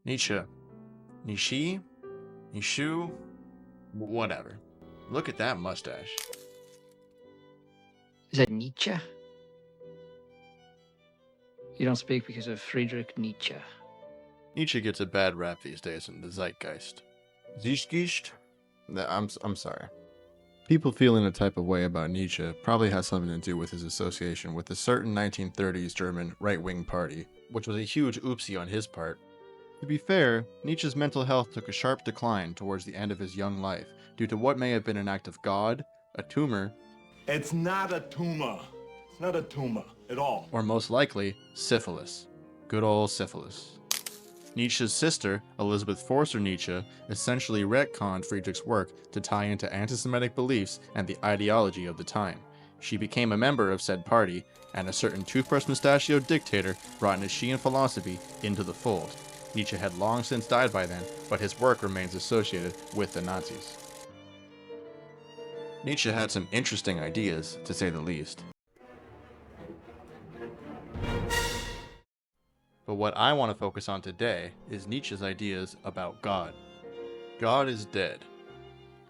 Nietzsche. Nietzsche? Nietzsche? Whatever. Look at that mustache. Is that Nietzsche? You don't speak because of Friedrich Nietzsche. Nietzsche gets a bad rap these days in the zeitgeist. Zeitgeist? I'm sorry. People feeling a type of way about Nietzsche probably has something to do with his association with a certain 1930s German right-wing party, which was a huge oopsie on his part. To be fair, Nietzsche's mental health took a sharp decline towards the end of his young life due to what may have been an act of God, a tumor, It's not a tumor. It's not a tumor at all. or most likely, syphilis. Good old syphilis. Nietzsche's sister, Elizabeth Forster Nietzsche, essentially retconned Friedrich's work to tie into anti-Semitic beliefs and the ideology of the time. She became a member of said party, and a certain toothbrush mustachioed dictator brought Nietzschean philosophy into the fold. Nietzsche had long since died by then, but his work remains associated with the Nazis. Nietzsche had some interesting ideas, to say the least. But what I want to focus on today is Nietzsche's ideas about God. God is dead.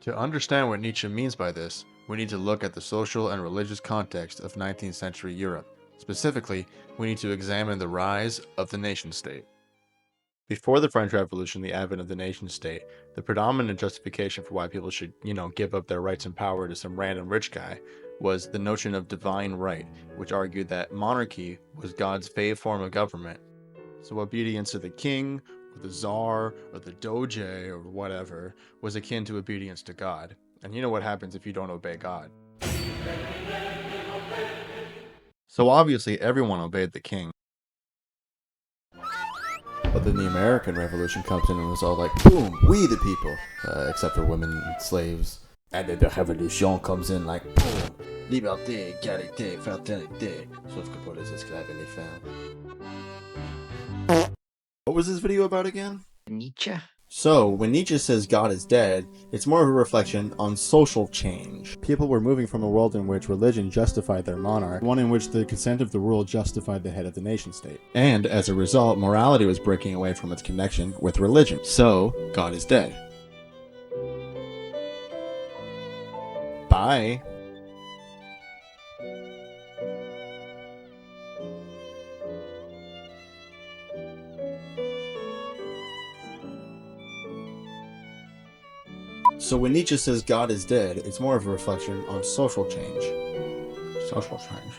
To understand what Nietzsche means by this, we need to look at the social and religious context of 19th century Europe. Specifically, we need to examine the rise of the nation-state. Before the French Revolution, the advent of the nation-state, the predominant justification for why people should, give up their rights and power to some random rich guy was the notion of divine right, which argued that monarchy was God's fave form of government. So obedience to the king, or the czar, or the doge, or whatever, was akin to obedience to God. And you know what happens if you don't obey God. So obviously everyone obeyed the king. But then the American Revolution comes in and was all like, boom, we the people. Except for women and slaves. And then the Revolution comes in like, boom, liberté, égalité, fraternité. Sauf que pour les esclaves et les femmes. What was this video about again? Nietzsche? So, when Nietzsche says God is dead, it's more of a reflection on social change. People were moving from a world in which religion justified their monarch, one in which the consent of the ruled justified the head of the nation-state. And, as a result, morality was breaking away from its connection with religion. So, God is dead. Bye. So when Nietzsche says God is dead, it's more of a reflection on social change. Social change.